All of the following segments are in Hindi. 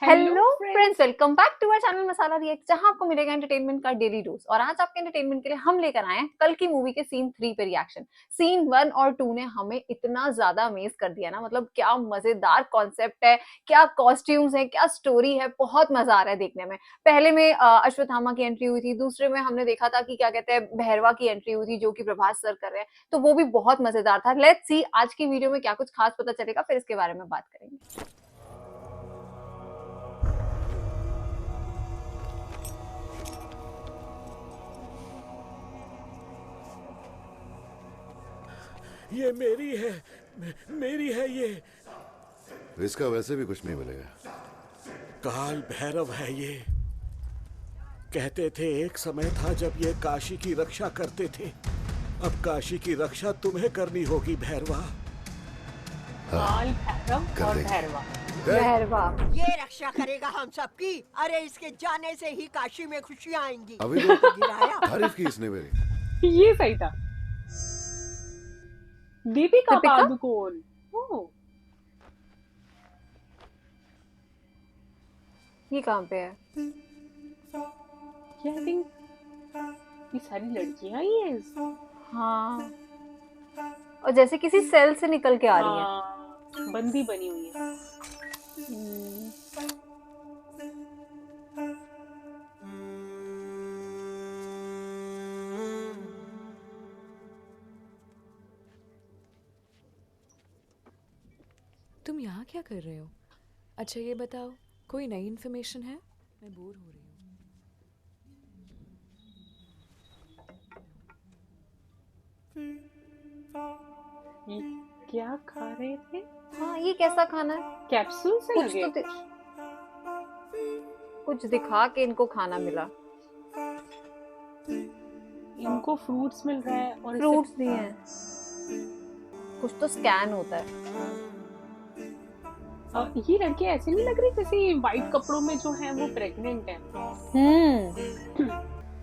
Hello friends, welcome back to our channel Masala React, जहां आपको मिलेगा एंटरटेनमेंट का डेली डोज। और आज आपके एंटरटेनमेंट के लिए हम लेकर आए हैं कल की मूवी के सीन 3 पे रिएक्शन। सीन 1 और 2 ने हमें इतना ज्यादा अमेज कर दिया ना, मतलब क्या मजेदार कॉन्सेप्ट है, क्या कॉस्ट्यूम्स है, क्या स्टोरी है, बहुत मजा आ रहा है देखने में। पहले में अश्वत्थामा की एंट्री हुई थी, दूसरे में हमने देखा था कि क्या कहते हैं भैरवा की एंट्री हुई थी जो कि प्रभास सर कर रहे हैं, तो वो भी बहुत मजेदार था। लेट्स सी आज की वीडियो में क्या कुछ खास पता चलेगा, फिर इसके बारे में बात करेंगे। ये मेरी है ये। इसका वैसे भी कुछ नहीं मिलेगा। काल भैरव है ये। कहते थे एक समय था जब ये काशी की रक्षा करते थे, अब काशी की रक्षा तुम्हें करनी होगी भैरवा। काल भैरव और भैरवा भैरवा ये रक्षा करेगा हम सबकी। अरे इसके जाने से ही काशी में खुशियां आएंगी। अभी तो गिराया तारीफ की इसने मेरी। ये सही था। दीपिका दीपिका? पादुकोण। ओह, ये कहाँ पे है? ये आई थिंक ये सारी लड़कियां ही हैं। हाँ, और जैसे किसी सेल से निकल के आ रही है। हाँ, बंदी बनी हुई है। तुम यहाँ क्या कर रहे हो? अच्छा ये बताओ, कोई नई इन्फॉर्मेशन है? मैं बोर हो रही हूँ। ये क्या खा रहे थे? हाँ, ये कैसा खाना है? कैप्सूल से कुछ लगे? तो कुछ दिखा के इनको खाना मिला। इनको फ्रूट्स मिल रहा है और फ्रूट्स दिए हैं, कुछ तो स्कैन होता है। ये लड़कियां ऐसे नहीं लग रही जैसे वाइट कपड़ों में जो है वो प्रेग्नेंट है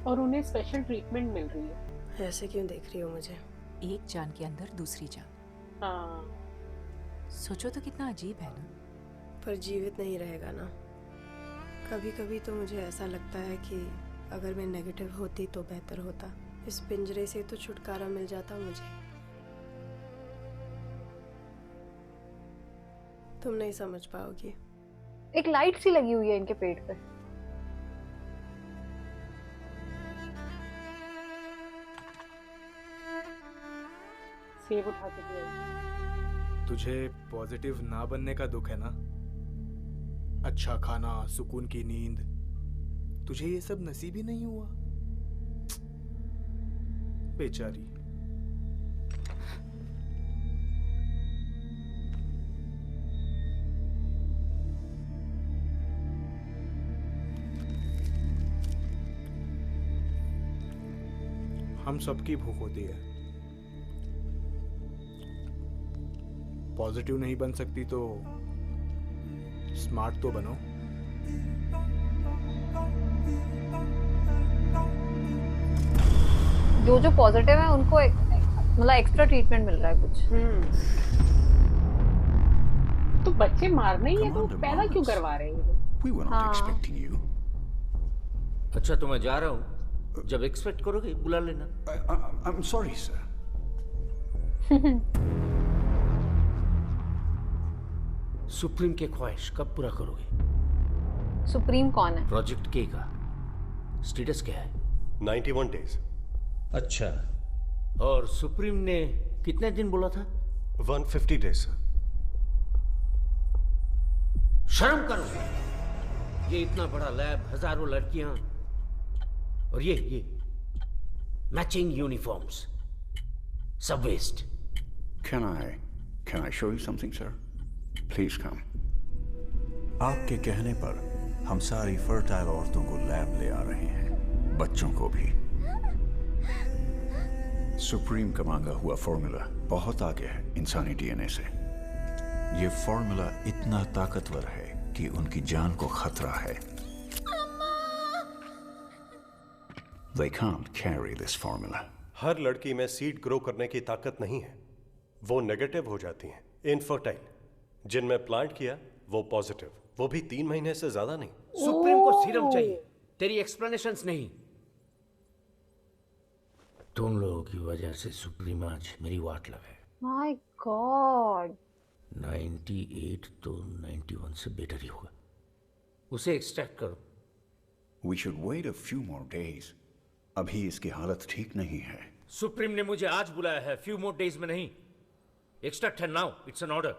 और उन्हें स्पेशल ट्रीटमेंट मिल रही है। ऐसे क्यों देख रही हो मुझे? एक जान के अंदर दूसरी जान। हाँ, सोचो तो कितना अजीब है ना। पर जीवित नहीं रहेगा ना। कभी कभी तो मुझे ऐसा लगता है कि अगर मैं नेगेटिव होती तो बेहतर होता। इस पिंजरे से तो छुटकारा मिल जाता मुझे। तुम नहीं समझ पाओगी। एक लाइट सी लगी हुई है इनके पेट पे। सेब उठा के दिया। तुझे पॉजिटिव ना बनने का दुख है ना? अच्छा खाना, सुकून की नींद, तुझे ये सब नसीब ही नहीं हुआ। बेचारी। हम सबकी भूख होती है। पॉजिटिव नहीं बन सकती तो स्मार्ट तो बनो। जो पॉजिटिव है उनको मतलब एक्स्ट्रा ट्रीटमेंट मिल रहा है कुछ। तो बच्चे मारने ही है तो पैदा क्यों करवा रहे हैं? हाँ, अच्छा तो मैं जा रहा हूँ, जब एक्सपेक्ट करोगे बुला लेना। I'm sorry, sir. सुप्रीम के ख्वाहिश कब पूरा करोगे? सुप्रीम कौन है? प्रोजेक्ट के का स्टेटस क्या है? 91 days. अच्छा, और सुप्रीम ने कितने दिन बोला था? 150 days, sir. शर्म करो, ये इतना बड़ा लैब, हजारों लड़कियां और ये मैचिंग यूनिफॉर्म्स, सब waste. Can I show you something, sir? Please come. आपके कहने पर हम सारी फर्टाइल औरतों को लैब ले आ रहे हैं, बच्चों को भी। सुप्रीम का मांगा हुआ फॉर्मूला बहुत आगे है इंसानी डीएनए से। ये फॉर्मूला इतना ताकतवर है कि उनकी जान को खतरा है। They can't carry this formula. हर लड़की में सीड ग्रो करने की ताकत नहीं है, वो नेगेटिव हो जाती हैं, इनफर्टाइल। जिनमें प्लांट किया वो पॉजिटिव। वो भी 3 महीने से ज्यादा नहीं। सुप्रीम को सीरम चाहिए, तेरी एक्सप्लेनेशंस नहीं। तुम लोगों की वजह से सुप्रीम आज मेरी वाट लगे। My God. 98 तो 91 से बेटर ही होगा। उसे एक्सट्रैक्ट करो। We should wait a few more days. अभी इसकी हालत ठीक नहीं है। सुप्रीम ने मुझे आज बुलाया है, फ्यू मोर डेज में नहीं। Extract her now, it's an order.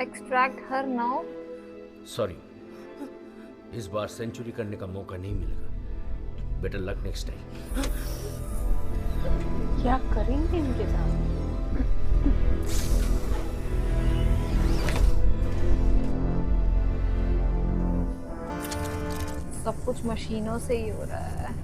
Extract her now? Sorry, इस बार सेंचुरी करने का मौका नहीं मिलेगा। Better luck next time. क्या करेंगे इनके साथ? सब कुछ मशीनों से ही हो रहा है।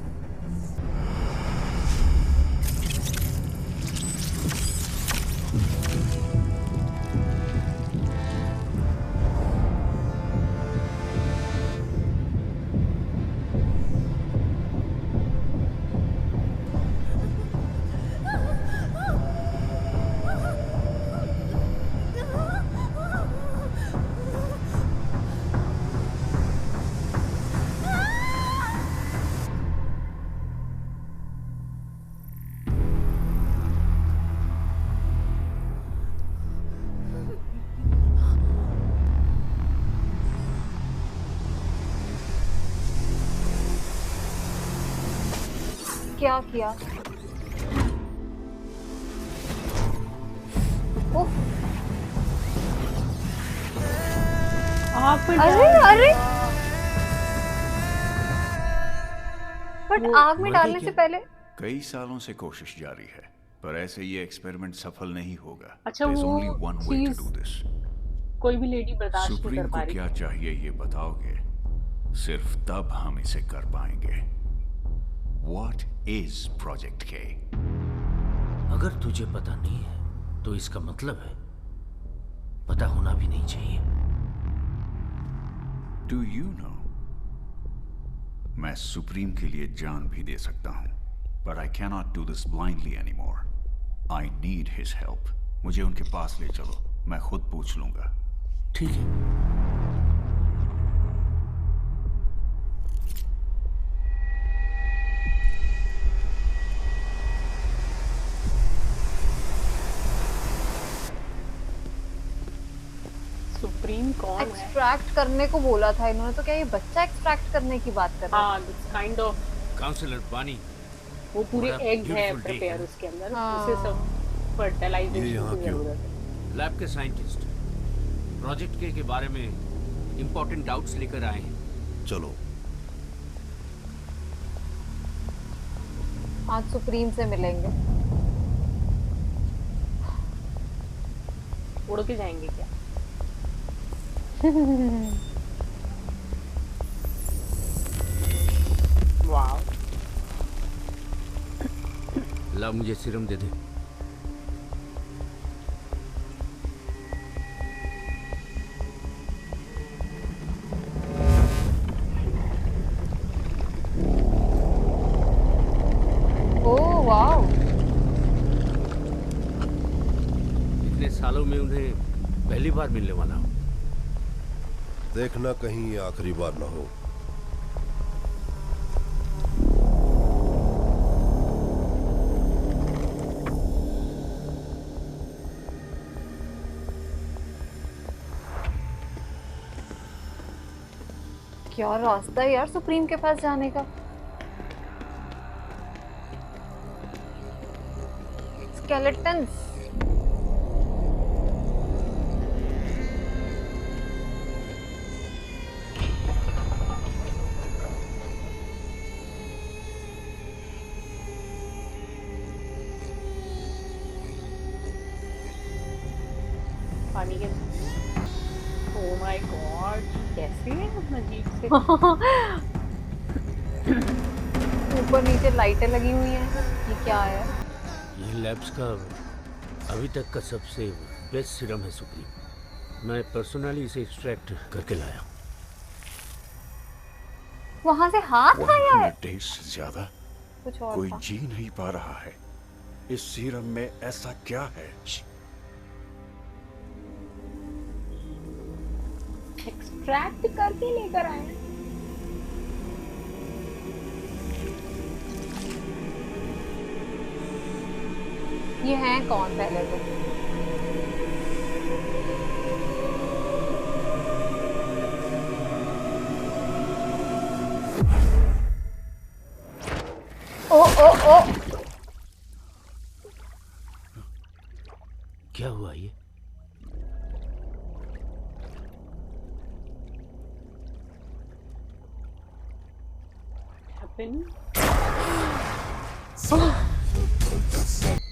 क्या किया? ओह, अरे अरे, बट आग में डालने से पहले कई सालों से कोशिश जारी है, पर ऐसे ये एक्सपेरिमेंट सफल नहीं होगा। अच्छा, There's वो only one way to चीज do this. कोई भी लेडी बर्दाश्त नहीं सुप्रीम कर पा को रही। क्या चाहिए ये बताओगे, सिर्फ तब हम इसे कर पाएंगे। What is Project K? अगर तुझे पता नहीं है तो इसका मतलब है पता होना भी नहीं चाहिए। Do you know? मैं सुप्रीम के लिए जान भी दे सकता हूं, but I cannot do this blindly anymore. I need his help. मुझे उनके पास ले चलो, मैं खुद पूछ लूंगा। ठीक है। सुप्रीम कौन है? एक्सट्रैक्ट करने को बोला था इन्होंने, तो क्या ये बच्चा एक्सट्रैक्ट करने की बात कर रहा है? हाँ, काइंड ऑफ। काउंसलर बानी, वो पूरे बड़ा एग है beautiful day प्रिपेयर है। उसके अंदर, हाँ। उसे सब फर्टिलाइजेशन ये यहाँ की क्यों? जरूरत है। लैब के साइंटिस्ट प्रोजेक्ट के बारे में इंपॉर्टेंट डाउट्स लेकर आए हैं। चलो। आज सुप्रीम से मिलेंगे। उड़ के जाएंगे क्या? वाओ। ला मुझे सीरम दे दे। Oh wow. इतने सालों में उन्हें पहली बार मिलने वाला हूँ। देखना कहीं ये आखिरी बार ना हो। क्या रास्ता है यार सुप्रीम के पास जाने का। स्केलेटन्स। पानी के। ओह माय गॉड, कैसे है अजीब से। ऊपर नीचे लाइटें लगी हुई हैं। ये क्या है? ये लैब्स का अभी तक का सबसे बेस्ट सीरम है सुप्रीम। मैं पर्सनली इसे एक्सट्रैक्ट करके लाया हूँ। वहां से हाथ आया है। 100 days से ज्यादा कुछ और कोई था। जी नहीं पा रहा है। इस सीरम में ऐसा क्या है? डिस्ट्रैक्ट करके लेकर आए हैं। ये हैं कौन पहले तो? ओ ओ ओ क्या हुआ ये?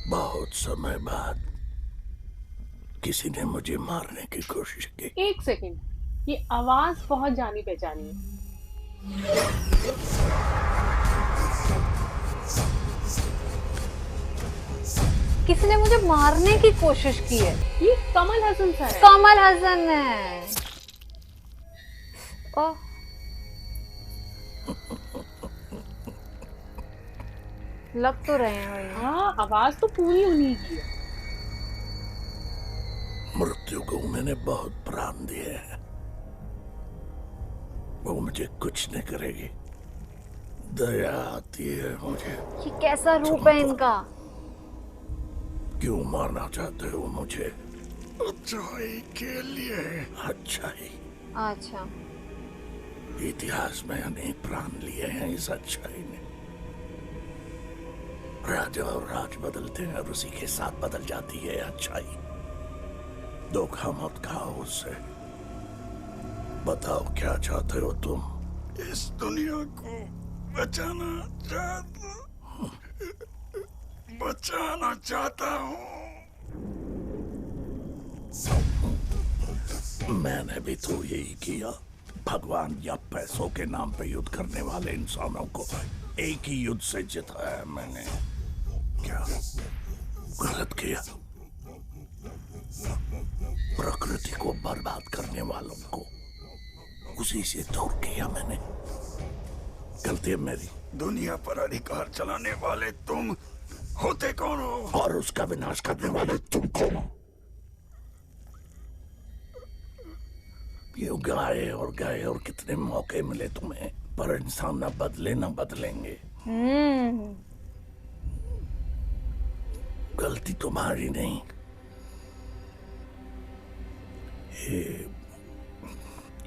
बहुत समय बाद किसी ने मुझे मारने की कोशिश की। एक सेकंड, ये आवाज बहुत जानी पहचानी है। किसी ने मुझे मारने की कोशिश की है। ये कमल हसन सर है। कमल हसन है। ओह, लग तो रहे हैं भाई। हाँ, आवाज तो पूरी उन्हीं की है। मृत्यु को मैंने बहुत प्राण दिए हैं, वो मुझे कुछ नहीं करेगी। दया आती है मुझे। ये कैसा रूप है इनका? क्यों मारना चाहते हो मुझे? अच्छाई के लिए। अच्छाई। अच्छा, इतिहास में अनेक प्राण लिए हैं इस अच्छाई ने। राजा और राज बदलते हैं और उसी के साथ बदल जाती है अच्छाई। धोखा मत खाओ उससे। बताओ क्या चाहते हो तुम? इस दुनिया को बचाना चाहता हूँ। मैंने भी तो यही किया। भगवान या पैसों के नाम पे युद्ध करने वाले इंसानों को एक ही युद्ध से जिताया मैंने। क्या गलत किया? प्रकृति को बर्बाद करने वालों को उसी से दूर किया मैंने। गलती है मेरी। दुनिया पर अधिकार चलाने वाले तुम होते कौन हो? और उसका विनाश करने वाले तुम कौन हो? ये गाए और कितने मौके मिले तुम्हें, पर इंसान न बदले न बदलेंगे। गलती तुम्हारी नहीं, ये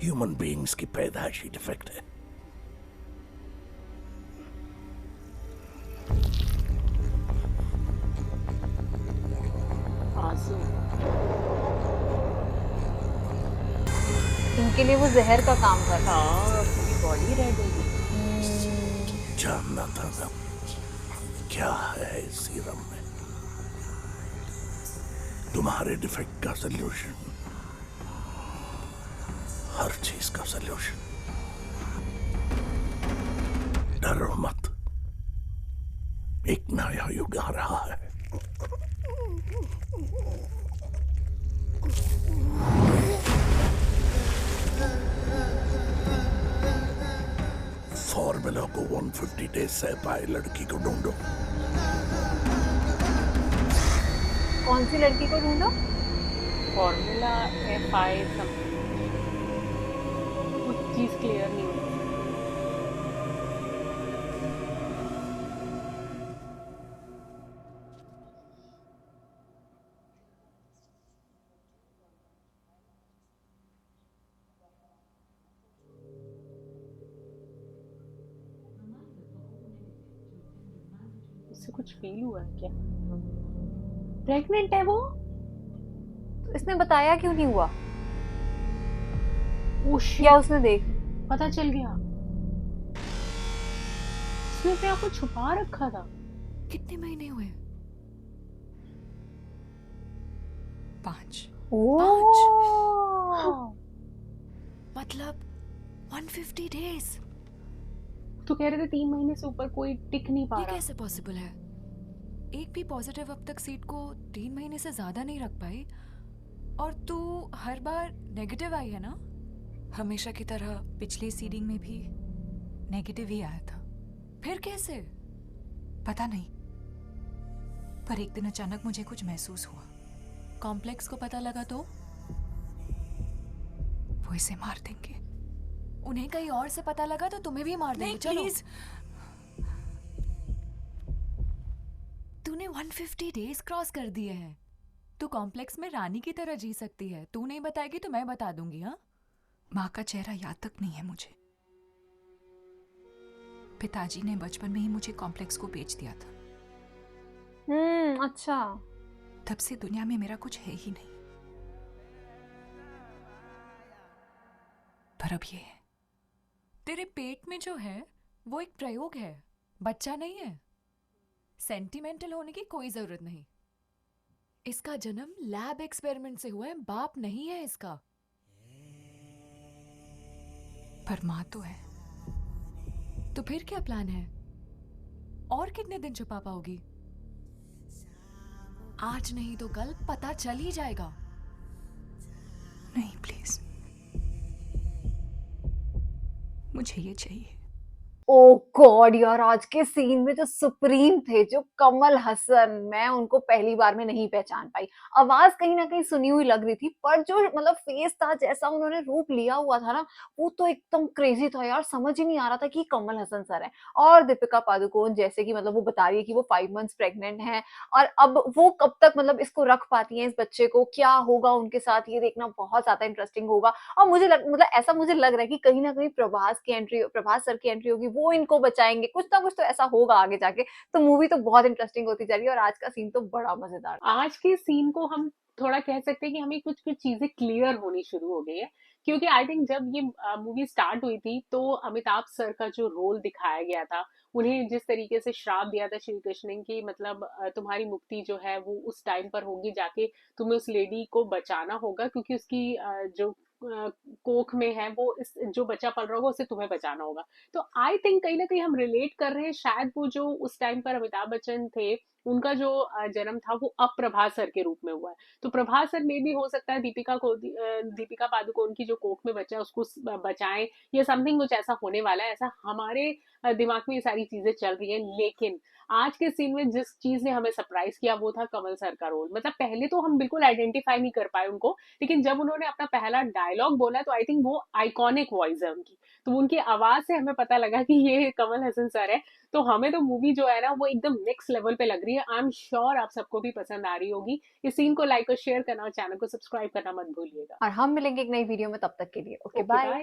ह्यूमन बीइंग्स की पैदाइशी डिफेक्ट है। इनके लिए वो जहर का काम कर रहा है। हाँ, पूरी बॉडी रेड होगी। जानना था ना क्या है इस सीरम में। तुम्हारे डिफेक्ट का सल्यूशन, हर चीज का सल्यूशन। डरो मत, एक नया युग आ रहा है। फॉर्मूला को 150 डेज से पाए लड़की को ढूंढो। कौन सी लड़की को ढूंढो? फॉर्मूला FI समथिंग, कुछ चीज क्लियर नहीं हुई। उससे कुछ फील हुआ है क्या? प्रेग्नेंट है वो? तो इसने बताया क्यों नहीं हुआ? या उसने देख पता चल गया? उसने अपने आप को छुपा रखा था। कितने महीने हुए? 5। मतलब 150 डेज। तो कह रहे थे 3 महीने से ऊपर कोई टिक नहीं पा ये रहा। कैसे पॉसिबल है? एक भी पॉजिटिव अब तक सीट को 3 महीने से ज्यादा नहीं रख पाई, और तू हर बार नेगेटिव आई है ना? हमेशा की तरह पिछली सीडिंग में भी नेगेटिव ही आया था। फिर कैसे? पता नहीं, पर एक दिन अचानक मुझे कुछ महसूस हुआ। कॉम्प्लेक्स को पता लगा तो वो इसे मार देंगे। उन्हें कहीं और से पता लगा तो तुम्हें भी मार देंगे। चलो प्लीज। तूने 150 डेज क्रॉस कर दिए हैं। तू कॉम्प्लेक्स में रानी की तरह जी सकती है। तू नहीं बताएगी तो मैं बता दूंगी। हाँ, माँ का चेहरा याद तक नहीं है मुझे। पिताजी ने बचपन में ही मुझे कॉम्प्लेक्स को बेच दिया था। अच्छा। तब से दुनिया में मेरा कुछ है ही नहीं। पर अब ये है। तेरे पेट में जो है वो एक प्रयोग है, बच्चा नहीं है। सेंटिमेंटल होने की कोई जरूरत नहीं। इसका जन्म लैब एक्सपेरिमेंट से हुआ है, बाप नहीं है इसका। पर माँ तो है। तो फिर क्या प्लान है? और कितने दिन छुपा पाओगी? आज नहीं तो कल पता चल ही जाएगा। नहीं प्लीज, मुझे ये चाहिए। ओ गॉड यार, आज के सीन में जो सुप्रीम थे, जो कमल हसन, मैं उनको पहली बार में नहीं पहचान पाई। आवाज कहीं ना कहीं सुनी हुई लग रही थी, पर जो मतलब फेस था, जैसा उन्होंने रूप लिया हुआ था ना, वो तो एकदम क्रेजी था यार। समझ ही नहीं आ रहा था कि कमल हसन सर है। और दीपिका पादुकोण, जैसे कि मतलब वो बता रही है कि वो 5 मंथ्स प्रेग्नेंट है, और अब वो कब तक मतलब इसको रख पाती हैं, इस बच्चे को, क्या होगा उनके साथ, ये देखना बहुत ज्यादा इंटरेस्टिंग होगा। और मतलब ऐसा मुझे लग रहा है कि कहीं ना कहीं प्रभास सर की एंट्री होगी, वो इनको बचाएंगे, कुछ ना कुछ तो ऐसा होगा आगे जाके। तो मूवी तो बहुत इंटरेस्टिंग होती जा रही है, और आज का सीन तो बड़ा मजेदार। आज के सीन को हम थोड़ा कह सकते हैं कि हमें कुछ कुछ चीजें क्लियर होनी शुरू हो गई है, क्योंकि आई थिंक जब ये मूवी स्टार्ट हुई थी तो अमिताभ सर का जो रोल दिखाया गया था, उन्हें जिस तरीके से श्राप दिया था श्री कृष्ण ने कि मतलब तुम्हारी मुक्ति जो है वो उस टाइम पर होगी, जाके तुम्हें उस लेडी को बचाना होगा, क्योंकि उसकी जो कोख में है वो इस जो बच्चा पल रहा होगा उसे तुम्हें बचाना होगा। तो आई थिंक कहीं ना कहीं हम रिलेट कर रहे हैं, शायद वो जो उस टाइम पर अमिताभ बच्चन थे उनका जो जन्म था वो अब प्रभास सर के रूप में हुआ है। तो प्रभास सर में भी हो सकता है दीपिका पादुकोण की जो कोख में बच्चा है उसको बचाएं, या समथिंग कुछ ऐसा होने वाला है। ऐसा हमारे दिमाग में ये सारी चीजें चल रही है। लेकिन आज के सीन में जिस चीज ने हमें सरप्राइज किया वो था कमल सर का रोल। मतलब पहले तो हम बिल्कुल आइडेंटिफाई नहीं कर पाए उनको, लेकिन जब उन्होंने अपना पहला डायलॉग बोला तो आई थिंक वो आइकॉनिक वॉइस है उनकी, तो उनकी आवाज से हमें पता लगा कि ये कमल हसन सर है। तो हमें तो मूवी जो है ना वो एकदम नेक्स्ट लेवल पे लग रही है। आई एम श्योर आप सबको भी पसंद आ रही होगी। इस सीन को लाइक और शेयर करना और चैनल को सब्सक्राइब करना मत भूलिएगा। और हम मिलेंगे एक नई वीडियो में, तब तक के लिए ओके ओके, बाय। बाय।